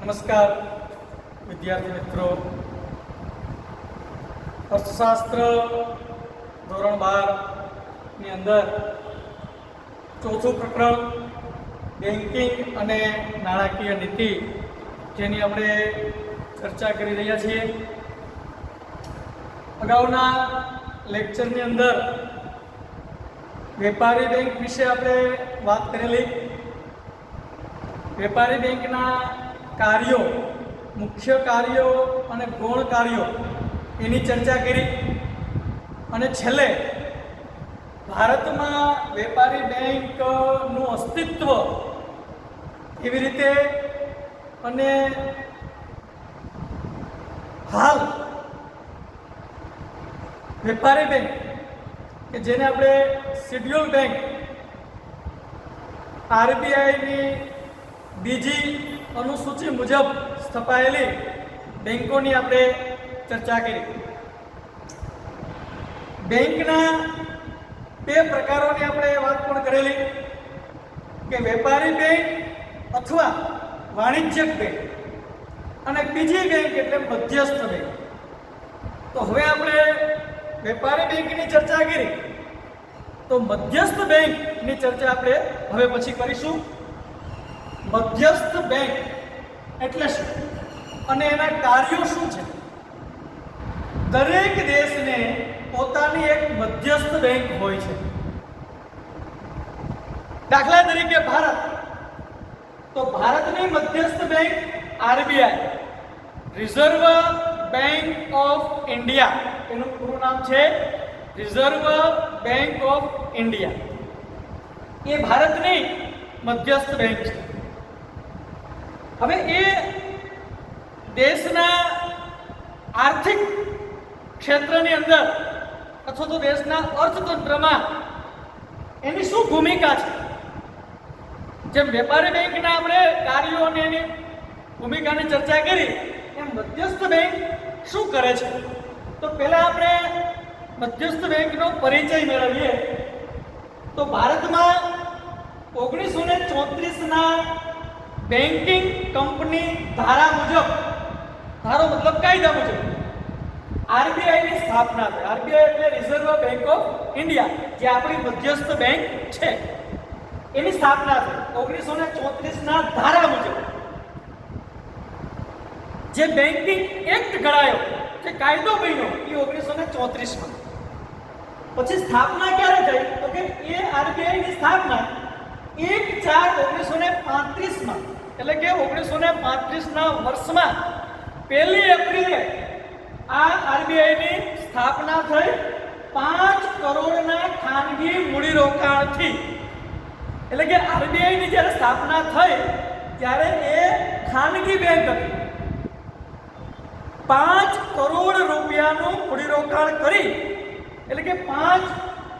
નમસ્કાર વિદ્યાર્થી મિત્રો, અર્થશાસ્ત્ર ધોરણ 12ની અંદર ચોથું પ્રકરણ બેન્કિંગ અને નાણાકીય નીતિ જેની આપણે ચર્ચા કરી રહ્યા છીએ. અગાઉના લેક્ચરની અંદર વેપારી બેંક વિશે આપણે વાત કરેલી. વેપારી બેંકના કાર્યો, મુખ્ય કાર્યો અને ગૌણ કાર્યો એની ચર્ચા કરી અને છેલ્લે ભારતમાં વેપારી બેંકનું અસ્તિત્વ એવી રીતે અને હાલ વેપારી બેંક કે જેને આપણે શેડ્યુલ બેંક આરબીઆઈની બીજી અનુસૂચિ મુજબ સ્થપાયેલી બેંકોની આપણે ચર્ચા કરી. બેંકના બે પ્રકારોની આપણે વાત પણ કરેલી કે વેપારી બેંક અથવા વાણિજ્યક બેંક અને બીજી બેંક એટલે મધ્યસ્થ બેંક. તો હવે આપણે વેપારી બેંકની ચર્ચા કરી તો મધ્યસ્થ બેંકની ચર્ચા આપણે હવે પછી કરીશું. મધ્યસ્થ બેંક એટલે શું અને એના કાર્યો શું છે? દરેક દેશને પોતાની એક મધ્યસ્થ બેંક હોય છે. દાખલા તરીકે ભારત, તો ભારતની મધ્યસ્થ bank RBI, reserve bank of India, એનું પૂરું નામ છે રિઝર્વ બેંક ઓફ ઇન્ડિયા. એ ભારતની મધ્યસ્થ બેંક છે. હવે એ દેશના આર્થિક ક્ષેત્રની અંદર અથવા તો દેશના અર્થતંત્રમાં એની શું ભૂમિકા છે? જેમ વેપારી બેંકના આપણે કાર્યો અને એની ભૂમિકાની ચર્ચા કરી એમ મધ્યસ્થ બેંક શું કરે છે? તો પહેલા આપણે મધ્યસ્થ બેંકનો પરિચય મેળવીએ. તો ભારતમાં 1934ના બેન્કિંગ કંપની ધારા મુજબ, ધારો મતલબ કાયદા મુજબ, આરબીઆઈની સ્થાપના થઈ. આરબીઆઈ એટલે રિઝર્વ બેંક ઓફ ઇન્ડિયા, જે આપણી મધ્યસ્થ બેંક છે, એની સ્થાપના થઈ 1934ના ધારા મુજબ. જે બેન્કિંગ એક્ટ ઘડાયો, જે કાયદો બન્યો, એ 1934માં. પછી સ્થાપના ક્યારે થઈ? તો કે એ આરબીઆઈની સ્થાપના 1/4/1935માં, એટલે કે 1935ના વર્ષમાં 1 એપ્રિલે આ આરબીઆઈની સ્થાપના થઈ 5 કરોડના ખાનગી મૂડીરોકાણથી. એટલે કે આરબીઆઈની જ્યારે સ્થાપના થઈ ત્યારે એ ખાનગી બેંક હતી. 5 કરોડ રૂપિયાનું મૂડીરોકાણ કરી, એટલે કે 5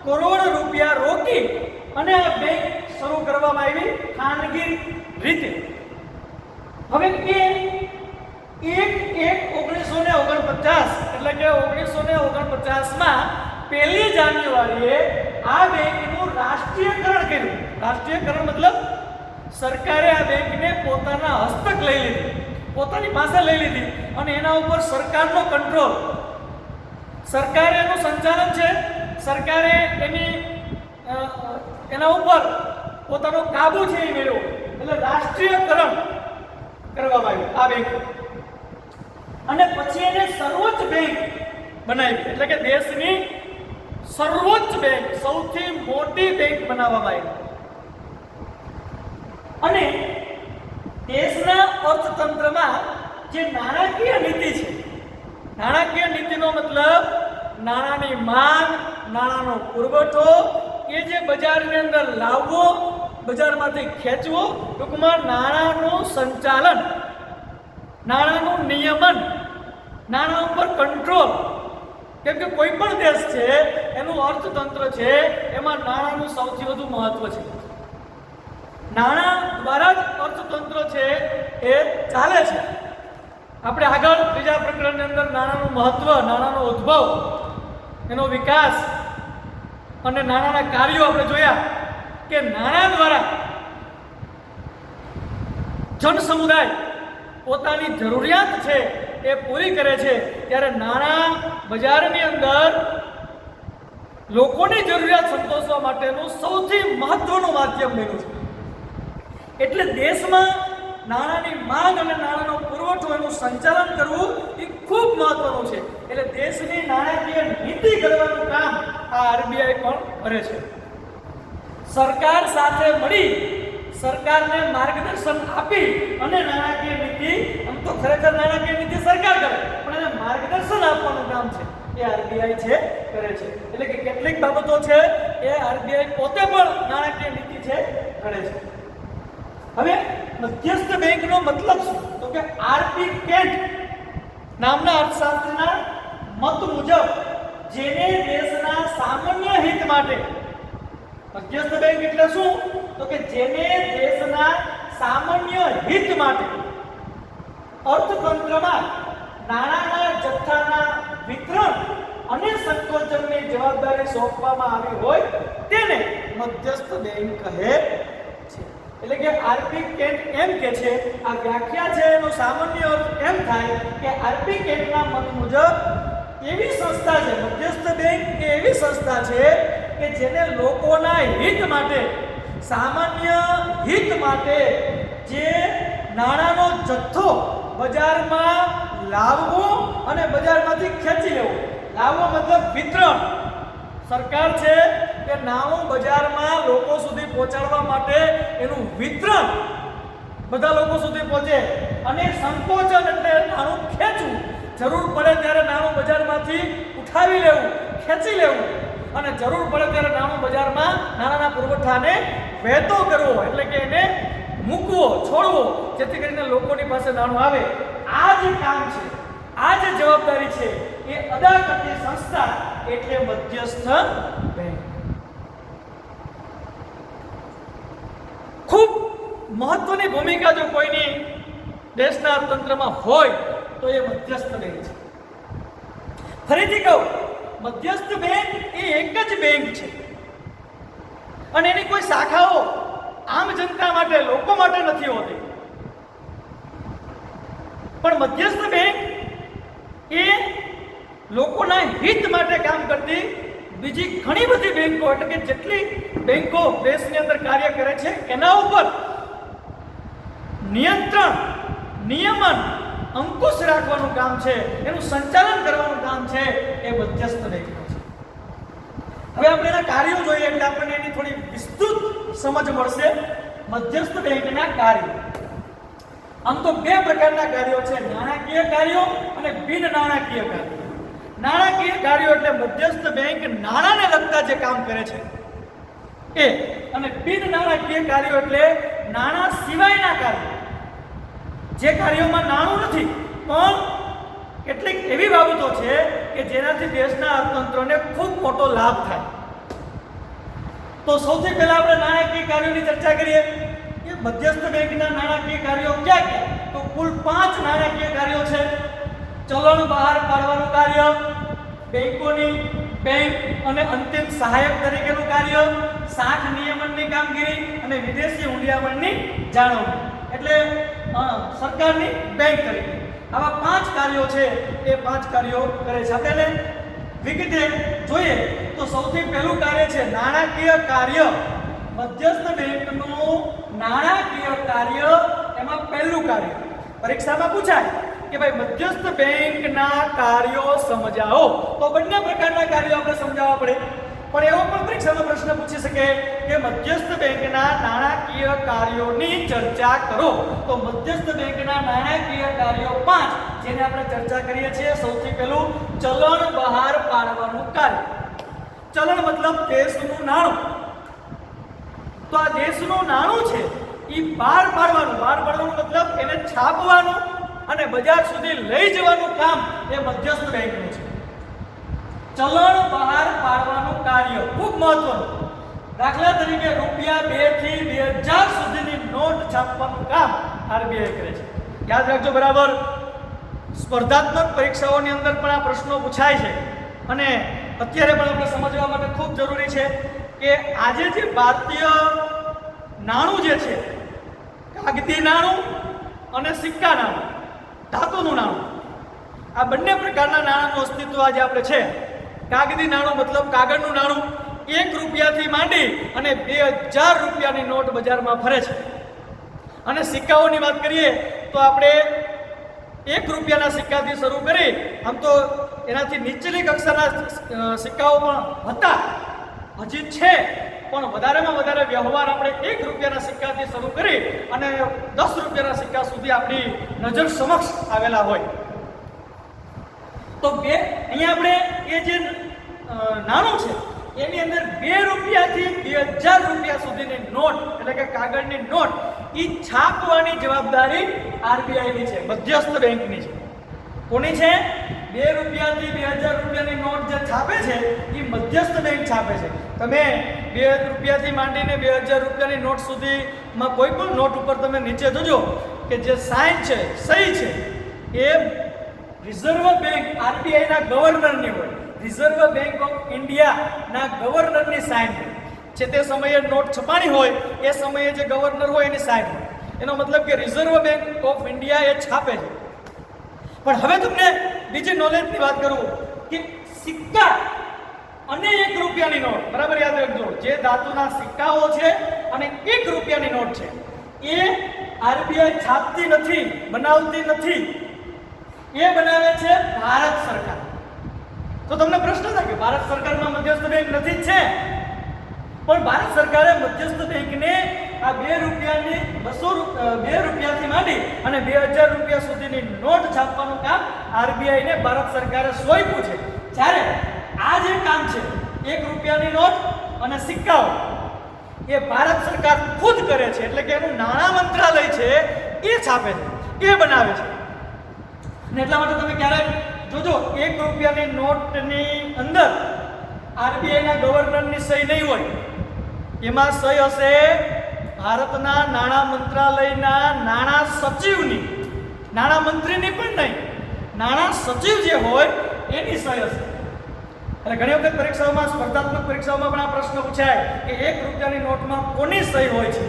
કરોડ રૂપિયા રોકી અને આ બેંક શરૂ કરવામાં આવી ખાનગી રીતે. હવે એ 1/1/1949 એટલે કે 1949માં 1 જાન્યુઆરીએ આ બેંકનું રાષ્ટ્રીયકરણ કર્યું. રાષ્ટ્રીયકરણ મતલબ સરકારે આ બેંકને પોતાના હસ્તક લઈ લીધી, પોતાની પાસે લઈ લીધી અને એના ઉપર સરકારનો કંટ્રોલ, સરકારે એનું સંચાલન છે, સરકારે એના ઉપર પોતાનો કાબુ છે એ મેળવ્યો. એટલે રાષ્ટ્રીયકરણ કરવામાં આવ્યું આ બેંક અને પછી એને સર્વોચ્ચ બેંક બનાવી. એટલે કે દેશની સર્વોચ્ચ બેંક, સૌથી મોટી બેંક બનાવવામાં આવી. અને દેશના અર્થતંત્રમાં જે નાણાકીય નીતિ છે, નાણાકીય નીતિનો મતલબ નાણાંની માંગ, નાણાંનો પુરવઠો, એ જે બજારની અંદર લાવવો, બજારમાંથી ખેંચવો, ટૂંકમાં નાણાંનું સંચાલન, નાણાંનું નિયમન, નાણાં ઉપર કંટ્રોલ. કેમ કે કોઈ પણ દેશ છે એનું અર્થતંત્ર છે, એમાં નાણાંનું સૌથી વધુ મહત્વ છે. નાણાં દ્વારા જ અર્થતંત્ર છે એ ચાલે છે. આપણે આગળ ત્રીજા પ્રકરણની અંદર નાણાંનું મહત્વ, નાણાંનો ઉદ્ભવ, એનો વિકાસ અને નાણાંના કાર્યો આપણે જોયા કે નાણાં દ્વારા જન સમુદાય પોતાની જરૂરિયાત છે એ પૂરી કરે છે, ત્યારે નાણાં બજારની અંદર લોકોની જરૂરિયાત સંતોષવા માટેનું સૌથી મહત્વનું માધ્યમ બન્યું છે. એટલે દેશમાં નાણાંની માંગ અને નાણાંનો પુરવઠો એનું સંચાલન કરવું એ ખૂબ મહત્વનું છે. એટલે દેશની નાણાકીય નીતિ ઘડવાનું કામ આ આરબીઆઈ પણ કરે છે. સરકાર સાથે મળી સરકારને માર્ગદર્શન આપી અને નાણાકીય નીતિ, આમ તો ખરેખર નાણાકીય નીતિ સરકાર કરે, પણ એને માર્ગદર્શન આપવાનું કામ છે એ આરબીઆઈ છે કરે છે. એટલે કે કેટલીક બાબતો છે એ આરબીઆઈ પોતે પણ નાણાકીય નીતિ છે કરે છે. હવે મધ્યસ્થ બેંકનો મતલબ શું? તો કે આરપી કેન્ટ નામના અર્થશાસ્ત્રના મત મુજબ જેને દેશના સામાન્ય હિત માટે, મધ્યસ્થ બેંક એટલે શું? તો કે જેને દેશના સામાન્ય હિત માટે અર્થતંત્રમાં નાણાંના જથ્થાના વિતરણ અને સંકોચનની જવાબદારી સોંપવામાં આવી હોય તેને મધ્યસ્થ બેંક કહે છે. એટલે કે આરપી કેન્ટ એમ કે છે, આ વ્યાખ્યા છે એનો સામાન્ય અર્થ એમ થાય કે આરપી કેન્ટના મત મુજબ એવી સંસ્થા છે, મધ્યસ્થ બેંક એ એવી સંસ્થા છે કે જેને લોકોના હિત માટે, સામાન્ય હિત માટે જે નાણાંનો જથ્થો બજારમાં લાવવો અને બજારમાંથી ખેંચી લેવો. લાવવો મતલબ વિતરણ. સરકાર છે કે નાણું બજારમાં લોકો સુધી પહોંચાડવા માટે એનું વિતરણ બધા લોકો સુધી પહોંચે, અને સંકોચન એટલે નાણું ખેંચવું, જરૂર પડે ત્યારે નાણું બજારમાંથી ઉઠાવી લેવું, ખેંચી લેવું, અને જરૂર પડે ત્યારે નાણું બજારમાં નાણાંના પુરવઠાને વહેતો કરવો, એટલે કે એને મૂકવો, છોડવો, જેથી કરીને લોકોની પાસે નાણું આવે. આ જે કામ છે, આ જે જવાબદારી છે એ અદા કરતી સંસ્થા એટલે મધ્યસ્થ બેંક. ખૂબ મહત્વની ભૂમિકા જો કોઈની દેશના અર્થતંત્રમાં હોય તો એ મધ્યસ્થ બેંક છે. ફરીથી કહું, મધ્યસ્થ બેંક એ એક જ બેંક છે અને એની કોઈ શાખાઓ આમ જનતા માટે, લોકો માટે નથી હોતી. પણ મધ્યસ્થ બેંક એ લોકોના હિત માટે કામ કરતી બીજી ઘણી બધી બેંકો, એટલે કે જેટલી બેંકો દેશની અંદર કાર્ય કરે છે એના ઉપર નિયંત્રણ, નિયમન, અંકુશ રાખવાનું કામ છે, એનું સંચાલન કરવાનું કામ છે એ મધ્યસ્થ બેંકનું છે. હવે આપણે એના કાર્યો જોઈએ એટલે આપણને એની થોડી વિસ્તૃત સમજ મળશે. મધ્યસ્થ બેંકના કાર્યો, આમ તો બે પ્રકારના કાર્યો છે, નાણાકીય કાર્યો અને બિન નાણાકીય કાર્યો. નાણાકીય કાર્યો એટલે મધ્યસ્થ બેંક નાણાંને લગતા જે કામ કરે છે એ, અને બિન નાણાકીય કાર્યો એટલે નાણાં સિવાયના કાર્યો, જે કાર્યોમાં નાણું નથી પણ કેટલીક એવી બાબતો છે કે જેનાથી દેશના અર્થતંત્રને ખૂબ મોટો લાભ થાય. તો સૌથી પહેલા આપણે નાણાકીય કાર્યોની ચર્ચા કરીએ કે મધ્યસ્થ બેંકના નાણાકીય કાર્યો ક્યાં ક્યાં? તો કુલ 5 નાણાકીય કાર્યો છે. ચલણ બહાર પાડવાનું કાર્ય, બેંકોની બેંક અને અંતિમ સહાયક તરીકેનું કાર્ય, શાખ નિયમનની કામગીરી અને વિદેશી હુંડિયામણની જાળવણી, એટલે સરકારની બેંક તરીકે. આવા 5 કાર્યો છે એ 5 કાર્યો કરે છે. આપણે વિગતે જોઈએ તો સૌથી પહેલું કાર્ય છે નાણાકીય કાર્ય. મધ્યસ્થ બેંકનું નાણાકીય કાર્ય, એમાં પહેલું કાર્ય પરીક્ષામાં પૂછાય કે ભાઈ મધ્યસ્થ બેંકના કાર્યો સમજાવો. તો બંને પ્રકારના કાર્યો આપણે સમજાવવા પડે, પણ એવો પણ પરીક્ષામાં પ્રશ્ન પૂછી શકે કે મધ્યસ્થ બેંકના નાણાકીય કાર્યોની ચર્ચા કરો. તો મધ્યસ્થ બેંકના નાણાકીય કાર્યો 5 જેને આપણે ચર્ચા કરીએ છીએ. સૌથી પહેલું ચલણ બહાર પાડવાનું કાર્ય. ચલણ મતલબ દેશનું નાણું. તો આ દેશનું નાણું છે એ બહાર પાડવાનું. બહાર પાડવાનું મતલબ એને છાપવાનું અને બજાર સુધી લઈ જવાનું કામ એ મધ્યસ્થ બેંકનું છે. ચલણ બહાર પાડવાનું કાર્ય ખૂબ મહત્વનું. દાખલા તરીકે રૂપિયા 2 થી 2000 સુધીની નોટ છાપવાનું કામ આરબીઆઈ કરે છે. યાદ રાખજો બરાબર. સ્પર્ધાત્મક પરીક્ષાઓની અંદર પણ આ પ્રશ્નો પૂછાય છે અને અત્યારે પણ આપણે સમજવા માટે ખૂબ જરૂરી છે કે આજે જે ભારતીય નાણું જે છે, કાગદી નાણું અને સિક્કા નાણું, ધાતુનું નાણું. આ બંને પ્રકારના નાણાંનું અસ્તિત્વ આજે આપણે છે. કાગદી નાણું મતલબ કાગળનું નાણું 1 રૂપિયાથી માંડી અને 2000 રૂપિયાની નોટ બજારમાં ફરે છે. અને સિક્કાઓની વાત કરીએ તો આપણે 1 રૂપિયાના સિક્કાથી શરૂ કરી, આમ તો એનાથી નીચેની કક્ષાના સિક્કાઓ પણ હતા, હજી છે, પણ વધારેમાં વધારે વ્યવહાર આપણે 1 રૂપિયાના સિક્કાથી શરૂ કરી અને 10 રૂપિયાના સિક્કા સુધી આપણી નજર સમક્ષ આવેલા હોય. તો અહીંયા આપણે એ જે નાણું છે એની અંદર 2 રૂપિયાથી 2000 રૂપિયા સુધીની નોટ એટલે કે કાગળની નોટ એ છાપવાની જવાબદારી આરબીઆઈની છે, મધ્યસ્થ બેંકની છે. કોની છે? 2 રૂપિયાથી 2000 રૂપિયાની નોટ જે છાપે છે એ મધ્યસ્થ બેંક છાપે છે. તમે 2 રૂપિયાથી માંડીને 2000 રૂપિયાની નોટ સુધીમાં કોઈ પણ નોટ ઉપર તમે નીચે જોજો કે જે સાઇન છે, સહી છે, એ રિઝર્વ બેંક આરબીઆઈના ગવર્નરની હોય. રિઝર્વ બેંક ઓફ ઇન્ડિયાના ગવર્નરની સાઇન છે. તે સમયે નોટ છપાણી હોય એ સમયે જે ગવર્નર હોય એની સાઇન હોય. એનો મતલબ કે રિઝર્વ બેંક ઓફ ઇન્ડિયા એ છાપે છે. પણ હવે તમને બીજી નોલેજની વાત કરું કે સિક્કા અને 1 રૂપિયાની નોટ, બરાબર યાદ રાખજો, જે ધાતુના સિક્કાઓ છે અને 1 રૂપિયાની નોટ છે એ આરબીઆઈ છાપતી નથી, બનાવતી નથી, એ બનાવે છે ભારત સરકાર. તો તમને પ્રશ્ન થાય કે ભારત સરકારમાં મધ્યસ્થ બેંક નથી જ છે, પણ ભારત સરકારે મધ્યસ્થ બેંકને આ 2 રૂપિયાની 2 રૂપિયાથી માંડી અને 2000 રૂપિયા સુધીની નોટ છાપવાનું કામ આરબીઆઈને ભારત સરકારે સોંપ્યું છે. જ્યારે આ જે કામ છે 1 રૂપિયાની નોટ અને સિક્કાઓ એ ભારત સરકાર ખુદ કરે છે, એટલે કે એનું નાણાં મંત્રાલય છે એ છાપે છે, એ બનાવે છે. અને એટલા માટે તમે ક્યારેક જોજો 1 રૂપિયાની નોટની અંદર આરબીઆઈના ગવર્નરની સહી નહીં હોય, એમાં સહી હશે ભારતના નાણાં મંત્રાલયના નાણાં સચિવની, નાણાં મંત્રીની પણ નહીં, નાણાં સચિવ જે હોય એની સહી હશે. એટલે ઘણી વખત પરીક્ષાઓમાં, સ્પર્ધાત્મક પરીક્ષાઓમાં પણ આ પ્રશ્ન પૂછાય કે 1 રૂપિયાની નોટમાં કોની સહી હોય છે?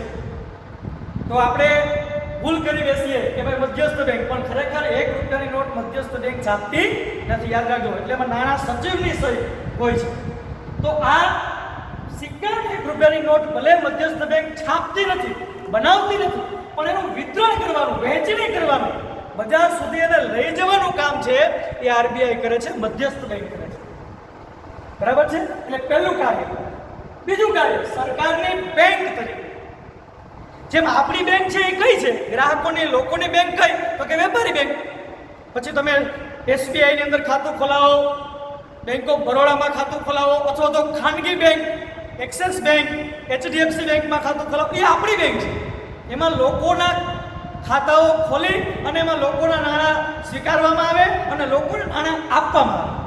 તો આપણે ભૂલ કરી બેસીએ કે ભાઈ મધ્યસ્થ બેંક, પણ ખરેખર 1 રૂપિયાની નોટ મધ્યસ્થ બેંક છાપતી નથી, યાદ રાખજો. એટલે એમાં નાણાં સચિવની સહી હોય છે. તો આ સિક્કા 1 રૂપિયાની નોટ ભલે મધ્યસ્થ બેંક છાપતી નથી, બનાવતી નથી, પણ એનું વિતરણ કરવાનું, વહેંચણી કરવાનું, બજાર સુધી એને લઈ જવાનું કામ છે એ આરબીઆઈ કરે છે, મધ્યસ્થ બેંક કરે છે. બરાબર છે? એટલે પહેલું કાર્ય. બીજું કાર્ય, સરકારની બેંક તરીકે, જેમ આપણી બેંક છે એ કઈ છે? ગ્રાહકોની, લોકોની બેંક કઈ? તો કે વેપારી બેંક. પછી તમે એસબીઆઈ ની અંદર ખાતું ખોલાવો, બેંક ઓફ બરોડામાં ખાતું ખોલાવો, અથવા તો ખાનગી બેંક, એક્સિસ બેંક, એચડીએફસી બેંકમાં ખાતું ખોલાવો, એ આપણી બેંક છે. એમાં લોકોના ખાતાઓ ખોલી અને એમાં લોકોના નાણાં સ્વીકારવામાં આવે અને લોકોને નાણાં આપવામાં આવે.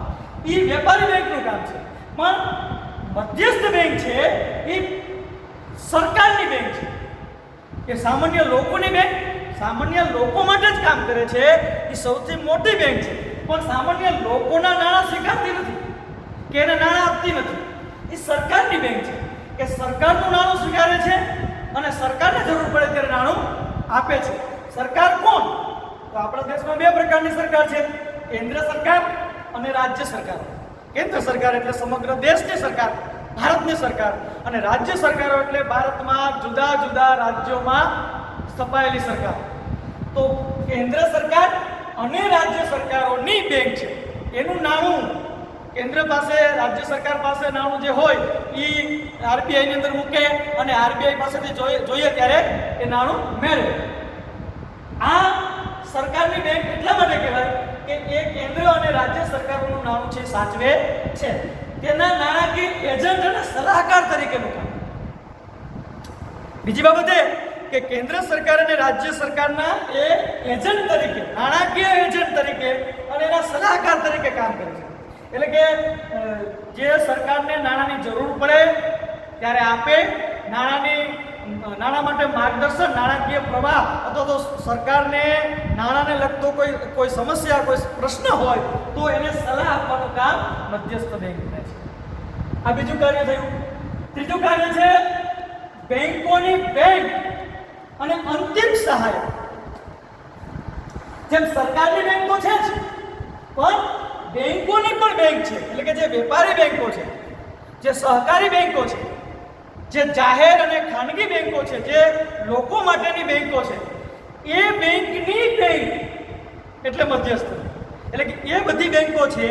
એ વેપારી બેંકનું કામ છે. પણ મધ્યસ્થ બેંક છે એ સરકારની બેંક છે, કે સામાન્ય લોકોની બેંક, સામાન્ય લોકો માટે જ કામ કરે છે. એ સૌથી મોટી બેંક છે, પણ સામાન્ય લોકોના નાણાં સ્વીકારતી નથી કે એને નાણાં આપતી નથી. એ સરકારની બેંક છે કે સરકારનું નાણું સ્વીકારે છે અને સરકારને જરૂર પડે ત્યારે નાણું આપે છે. સરકાર કોણ? તો આપણા દેશમાં 2 પ્રકારની સરકાર છે, કેન્દ્ર સરકાર અને રાજ્ય સરકાર. કેન્દ્ર સરકાર એટલે સમગ્ર દેશની સરકાર, ભારતની સરકાર, અને રાજ્ય સરકારો એટલે ભારતમાં જુદા જુદા રાજ્યોમાં સ્થપાયેલી સરકાર. તો કેન્દ્ર સરકાર અને રાજ્ય સરકારોની બેંક છે. એનું નાણું કેન્દ્ર પાસે, રાજ્ય સરકાર પાસે નાણું જે હોય એ આરબીઆઈ ની અંદર મૂકે અને આરબીઆઈ પાસેથી જોઈએ ત્યારે એ નાણું મેળવે. આ સરકારની બેંક એટલા માટે કહેવાય કે એ કેન્દ્ર અને રાજ્ય સરકારોનું નાણું છે સાચવે છે. તેના નાણાકીય એજન્ટ અને સલાહકાર તરીકેનું કામ. બીજી બાબત એ કે કેન્દ્ર સરકાર અને રાજ્ય સરકારના એ એજન્ટ તરીકે, નાણાકીય એજન્ટ તરીકે અને એના સલાહકાર તરીકે કામ કરે છે. એટલે કે જે સરકારને નાણાંની જરૂર પડે ત્યારે આપે, નાણાં માટે માર્ગદર્શન, નાણાકીય પ્રવાહ અથવા તો સરકારને નાણાંને લગતો કોઈ સમસ્યા, કોઈ પ્રશ્ન હોય તો એને સલાહ આપવાનું કામ મધ્યસ્થ બેંક કરે છે. આ બીજું કાર્ય થયું. ત્રીજું કાર્ય છે બેંકોની બેંક અને અંતિમ સહાય. જેમ સરકારની બેંક તો છે જ, પણ બેંકોની પણ બેંક છે, એટલે કે જે વેપારી બેંકો છે, જે સહકારી બેંકો છે, જે જાહેર અને ખાનગી બેંકો છે, જે લોકો માટેની બેંકો છે, એ બેંકની બેંક એટલે મધ્યસ્થ. એટલે કે એ બધી બેંકો છે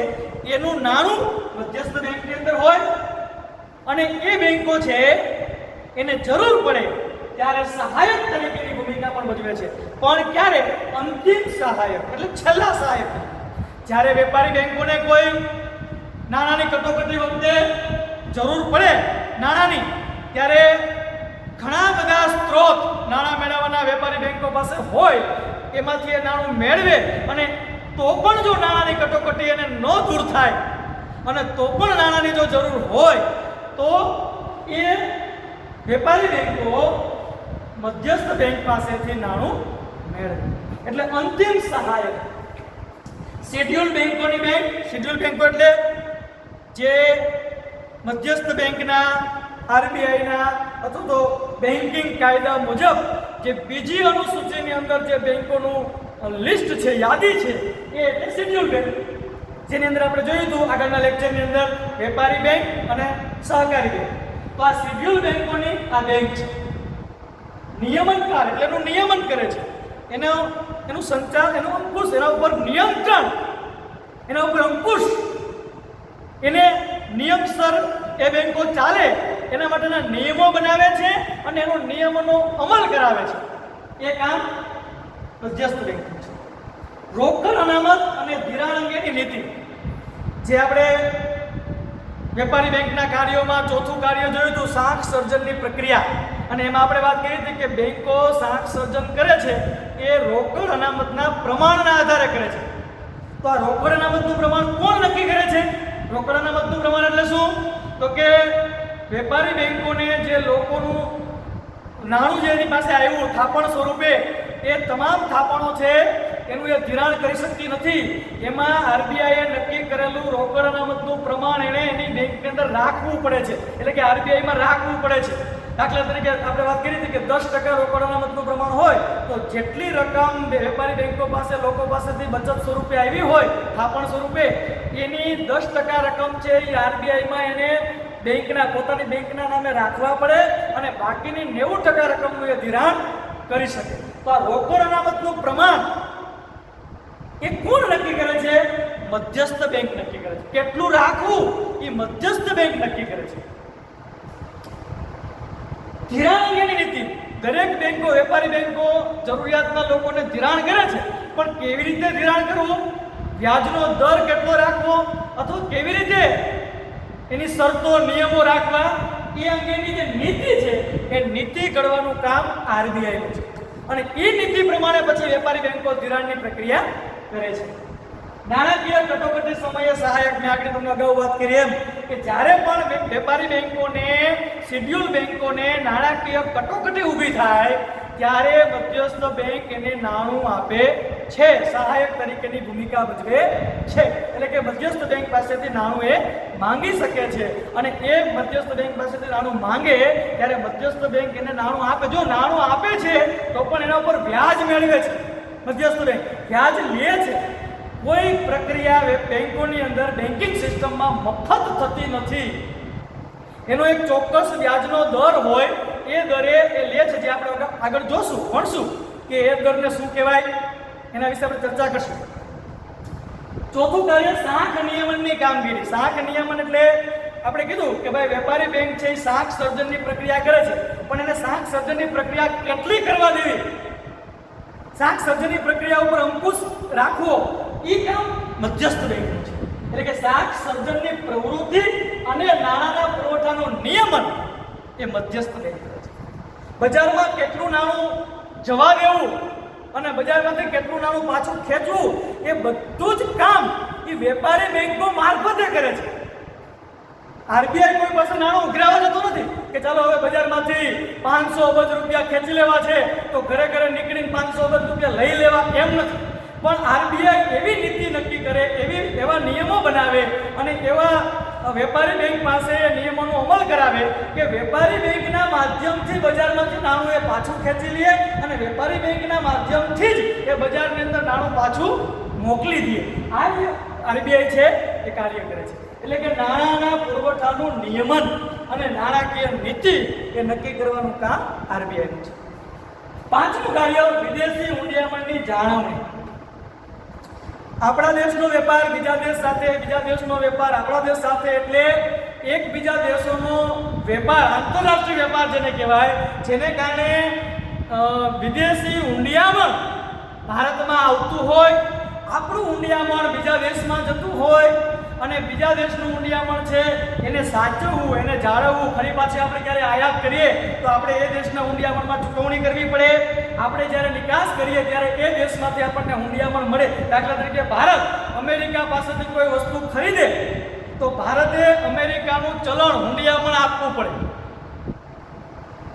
એનું નાણું મધ્યસ્થ બેંકની અંદર હોય અને એ બેંકો છે એને જરૂર પડે ત્યારે સહાયક તરીકેની ભૂમિકા પણ ભજવે છે. પણ ક્યારે? અંતિમ સહાયક એટલે છેલ્લા સહાયક. જ્યારે વેપારી બેંકોને કોઈ નાણાંની કટોકટી વખતે જરૂર પડે નાણાંની, ત્યારે ઘણા બધા સ્ત્રોત નાણાં મેળવવાના વેપારી બેંકો પાસે હોય, એમાંથી એ નાણું મેળવે અને તો પણ જો નાણાંની કટોકટી એને ન દૂર થાય અને તો પણ નાણાંની જો જરૂર હોય તો એ વેપારી બેંકો મધ્યસ્થ બેંક પાસેથી નાણું મેળવે. એટલે અંતિમ સહાયક. શેડ્યુલ બેંકોની બેંક, શેડ્યુલ બેંકો એટલે જે મધ્યસ્થ બેંકના, આરબીઆઈના અથવા તો બેન્કિંગ કાયદા મુજબ જે બીજી અનુસૂચિની અંદર જે બેંકોનું લિસ્ટ છે, યાદી છે, એ એટલે શેડ્યુલ બેંક, જેની અંદર આપણે જોયું હતું આગળના લેક્ચરની અંદર વેપારી બેંક અને સહકારી બેંક. તો આ શેડ્યુલ બેંકોની આ બેંક છે. નિયમનકાર એટલે એનું નિયમન કરે છે, એનું સંચાલન, એનું અંકુશ, એના ઉપર નિયંત્રણ, એના ઉપર અંકુશ, એને નિયમસર એ બેંકો ચાલે એના માટેના નિયમો બનાવે છે અને એનો નિયમોનો અમલ કરાવે છે. એ કામ મધ્યસ્થ બેંક છે. રોકડ અનામત અને ધિરાણ અંગેની નીતિ, જે આપણે વેપારી બેંકના કાર્યોમાં ચોથું કાર્ય જોયું હતું, શાખ સર્જનની પ્રક્રિયા, અને એમાં આપણે વાત કરી હતી કે બેંકો શાખ સર્જન કરે છે એ રોકડ અનામતના પ્રમાણના આધારે કરે છે. તો આ રોકડ અનામતનું પ્રમાણ કોણ નક્કી કરે છે? રોકડ અનામતનું પ્રમાણ એટલે શું? તો કે વેપારી બેંકોને જે લોકોનું નાણું જે એની પાસે આવ્યું થાપણ સ્વરૂપે, એ તમામ થાપણો છે એનું એ ધિરાણ કરી શકતી નથી. એમાં આરબીઆઈએ નક્કી કરેલું રોકડ અનામતનું પ્રમાણ એને એની બેંકની અંદર રાખવું પડે છે. એટલે કે આરબીઆઈમાં રાખવું પડે છે. દાખલા તરીકે આપણે વાત કરી હતી કે 10% રોકડ અનામતનું પ્રમાણ હોય તો જેટલી રકમ વેપારી બેંકો પાસે લોકો પાસેથી બચત સ્વરૂપે આવી હોય, થાપણ સ્વરૂપે, એની 10% રકમ છે એ આરબીઆઈમાં એને બેંકના, પોતાની બેંકના નામે રાખવા પડે અને બાકીની 90% રકમનું એ ધિરાણ કરી શકે. તો આ રોકડ અનામતનું પ્રમાણ એ કોણ નક્કી કરે છે? મધ્યસ્થ બેંક નક્કી કરે છે. કેટલું રાખવું એ મધ્યસ્થ બેંક નક્કી કરે છે. ધિરાણ અંગેની નીતિ, દરેક બેંકો, વેપારી બેંકો જરૂરિયાતના લોકોને ધિરાણ કરે છે, પણ કેવી રીતે ધિરાણ કરવું, વ્યાજનો દર કેટલો રાખવો, અથવા કેવી રીતે એની શરતો, નિયમો રાખવા, એ અંગેની જે નીતિ છે એ નીતિ ઘડવાનું કામ આરબીઆઈનું છે. અને એ નીતિ પ્રમાણે પછી વેપારી બેંકો ધિરાણની પ્રક્રિયા કરે છે. નાણાકીય કટોકટી સમયે સહાયક, મેં આગળ તમને અગાઉ વાત કરી એમ કે જ્યારે પણ વેપારી બેંકોને, શેડ્યુલ બેંકોને નાણાકીય કટોકટી ઊભી થાય ત્યારે મધ્યસ્થ બેંક એને નાણું આપે છે, સહાયક તરીકેની ભૂમિકા ભજવે છે. એટલે કે મધ્યસ્થ બેંક પાસેથી નાણું એ માંગી શકે છે અને એ મધ્યસ્થ બેંક પાસેથી નાણું માંગે ત્યારે મધ્યસ્થ બેંક એને નાણું આપે. જો નાણું આપે છે તો પણ એના ઉપર વ્યાજ મેળવે છે મધ્યસ્થ બેંક, વ્યાજ લે છે. કોઈ પ્રક્રિયા બેંકોની અંદર બેન્કિંગ સિસ્ટમમાં મફત થતી નથી. એનો એક ચોક્કસ વ્યાજનો દર હોય, એ દરે એ લે છે, જે આપણે આગળ જોશું, ભણશું કે એ દરને શું કહેવાય, એના વિશે આપણે ચર્ચા કરશું. ચોથું કાર્ય શાખ નિયમનની કામગીરી. શાખ નિયમન એટલે આપણે કીધું કે ભાઈ વેપારી બેંક છે એ શાખ સર્જનની પ્રક્રિયા કરે છે, પણ એને શાખ સર્જનની પ્રક્રિયા કેટલી કરવા દેવી, શાખ સર્જનની પ્રક્રિયા ઉપર અંકુશ રાખવો, એ કામ મધ્યસ્થ બેંકનું છે. એટલે કે શાખ સર્જનની પ્રવૃત્તિ અને નાણાંના પુરવઠાનું નિયમન એ મધ્યસ્થ બેંક કરે છે. બજારમાં કેટલું નાણું જવા દેવું અને બજારમાંથી કેટલું નાણું પાછું ખેંચવું, એ બધું જ કામ એ વેપારી બેંકો મારફતે કરે છે. આરબીઆઈ કોઈ પાસે નાણું ઉઘરાવા જતો નથી કે ચાલો હવે બજારમાંથી 500 અબજ રૂપિયા ખેંચી લેવા છે તો ઘરે ઘરે નીકળીને 500 અબજ રૂપિયા લઈ લેવા, એમ નથી. પણ આરબીઆઈ એવી નીતિ નક્કી કરે, એવા નિયમો બનાવે અને એવા વેપારી બેંક પાસે એ નિયમોનો અમલ કરાવે કે વેપારી બેંકના માધ્યમથી બજારમાંથી નાણું એ પાછું ખેંચી લે અને વેપારી બેંકના માધ્યમથી જ એ બજારની અંદર નાણું પાછું મોકલી દે. આ જે આરબીઆઈ છે એ કાર્ય કરે છે. એટલે કે નાણાંના પુરવઠાનું નિયમન અને નાણાકીય નીતિ એ નક્કી કરવાનું કામ આરબીઆઈનું છે. પાંચમું કાર્ય વિદેશી હુંડિયામણની જાળવણી. આપણા દેશનો વેપાર બીજા દેશ સાથે, બીજા દેશનો વેપાર આપણા દેશ સાથે, એટલે એકબીજા દેશોનો વેપાર, આંતરરાષ્ટ્રીય વેપાર જેને કહેવાય, જેને કારણે વિદેશી હુંડિયામણ ભારતમાં આવતું હોય, આપણું હુંડિયામણ બીજા દેશમાં જતું હોય અને બીજા દેશનું હુંડિયામણ છે એને સાચવવું, એને જાળવવું. ફરી પાછી આપણે જ્યારે આયાત કરીએ તો આપણે એ દેશના હુંડિયામણમાં ચૂકવણી કરવી પડે. આપણે જ્યારે નિકાસ કરીએ ત્યારે એ દેશમાંથી આપણને હુંડિયામણ મળે. દાખલા તરીકે ભારત અમેરિકા પાસેથી કોઈ વસ્તુ ખરીદે તો ભારતે અમેરિકાનું ચલણ હુંડિયામણ આપવું પડે.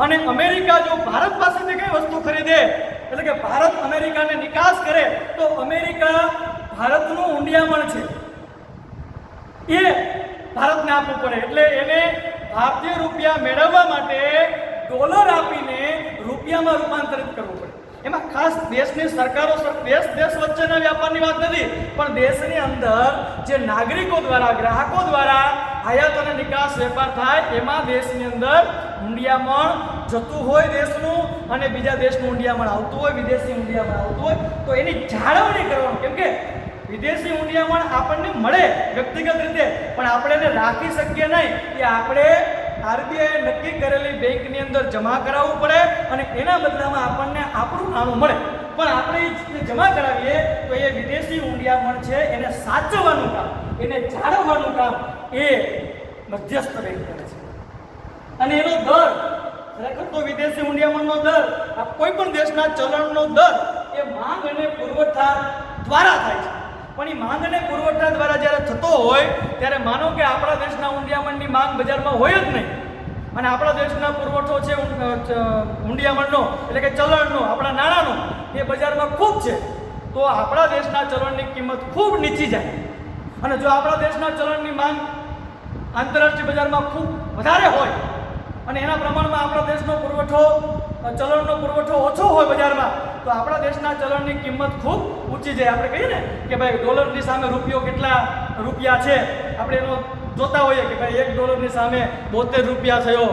અને અમેરિકા જો ભારત પાસેથી કઈ વસ્તુ ખરીદે, એટલે કે ભારત અમેરિકાને નિકાસ કરે, તો અમેરિકા ભારતનું હુંડિયામણ છે એ ભારતને આપવું પડે. એટલે એને ભારતીય રૂપિયા મેળવવા માટે ડોલર આપીને રૂપિયામાં રૂપાંતરિત કરવું પડે. એમાં ખાસ દેશની સરકારો, દેશ વચ્ચેના વ્યાપારની વાત નથી, પણ દેશની અંદર જે નાગરિકો દ્વારા, ગ્રાહકો દ્વારા આયાત અને નિકાસ વેપાર થાય, એમાં દેશની અંદર હુંડિયામણ જતું હોય દેશનું અને બીજા દેશનું હુંડિયામણ આવતું હોય, વિદેશી હુંડિયામણ આવતું હોય, તો એની જાળવણી કરવાનું. કેમ કે વિદેશી હુંડિયામણ આપણને મળે વ્યક્તિગત રીતે, પણ આપણે એને રાખી શકીએ નહીં. એ આપણે આરબીઆઈ નક્કી કરેલી બેંકની અંદર જમા કરાવવું પડે અને એના બદલામાં આપણને આપણું નાણું મળે. પણ આપણે જે જમા કરાવીએ તો એ વિદેશી હુંડિયામણ છે એને સાચવવાનું કામ, એને જાળવવાનું કામ એ મધ્યસ્થ બેંક કરે છે. અને એનો દર, ખરેખર તો વિદેશી હુંડિયામણનો દર, આ કોઈ પણ દેશના ચલણનો દર એ માંગ અને પુરવઠા દ્વારા થાય છે. પણ એ માંગ અને પુરવઠા દ્વારા જ્યારે થતો હોય ત્યારે માનો કે આપણા દેશના હુંડિયામણની માંગ બજારમાં હોય જ નહીં અને આપણા દેશના પુરવઠો છે હુંડિયામણનો, એટલે કે ચલણનો, આપણા નાણાંનો, એ બજારમાં ખૂબ છે, તો આપણા દેશના ચલણની કિંમત ખૂબ નીચી જાય. અને જો આપણા દેશના ચલણની માંગ આંતરરાષ્ટ્રીય બજારમાં ખૂબ વધારે હોય અને એના પ્રમાણમાં આપણા દેશનો પુરવઠો, ચલણનો પુરવઠો ઓછો હોય બજારમાં, તો આપણા દેશના ચલણની કિંમત ખૂબ ઊંચી જાય. આપણે કહીએ ને કે ભાઈ ડોલરની સામે રૂપિયો કેટલા રૂપિયા છે, આપણે એનો જોતા હોઈએ કે ભાઈ $1 સામે 72 રૂપિયા થયો,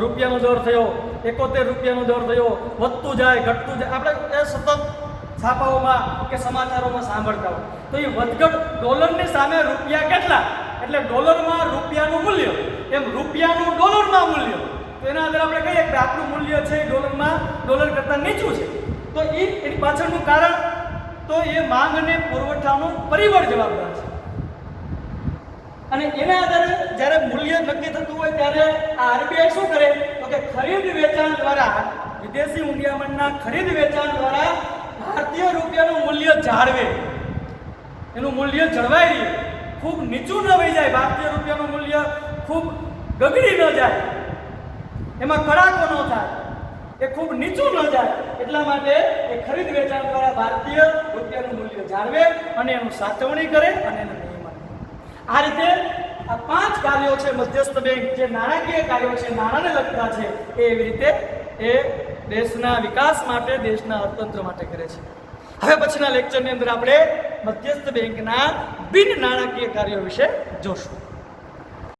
રૂપિયાનો દર થયો, 71 રૂપિયાનો દર થયો, વધતું જાય ઘટતું જાય, આપણે એ સતત છાપાઓમાં કે સમાચારોમાં સાંભળતા હોય. તો એ વધઘટ ડોલરની સામે રૂપિયા કેટલા, એટલે ડોલરમાં રૂપિયાનું મૂલ્ય, એમ રૂપિયાનું ડોલરમાં મૂલ્ય. તો એના અંદર આપણે કહીએ કે આપણું મૂલ્ય છે ડોલરમાં ડોલર કરતાં નીચું છે. તો એની પાછળનું કારણ તો એ માંગ અને પુરવઠાનું પરિબળ જવાબદાર છે. અને એના આધારે જ્યારે મૂલ્ય નક્કી થતું હોય ત્યારે આ આરબીઆઈ શું કરે તો કે ખરીદ વેચાણ દ્વારા, વિદેશી હુંડિયામણના ખરીદ વેચાણ દ્વારા ભારતીય રૂપિયાનું મૂલ્ય જાળવે, એનું મૂલ્ય જળવાઈ રહે, ખૂબ નીચું ન વહી જાય, ભારતીય રૂપિયાનું મૂલ્ય ખૂબ ગગડી ન જાય, એમાં કડાકો ન થાય, એ ખૂબ નીચું ન જાય, એટલા માટે એ ખરીદ વેચાણ દ્વારા ભારતીય રૂપિયાનું મૂલ્ય જાળવે અને એનું સાચવણી કરે અને એનું નિયમન. આ રીતે આ 5 કાર્યો છે મધ્યસ્થ બેંક, જે નાણાકીય કાર્યો છે, નાણાંને લગતા છે, એવી રીતે એ દેશના વિકાસ માટે, દેશના અર્થતંત્ર માટે કરે છે. હવે પછીના લેક્ચરની અંદર આપણે મધ્યસ્થ બેંકના બિન નાણાકીય કાર્યો વિશે જોશું.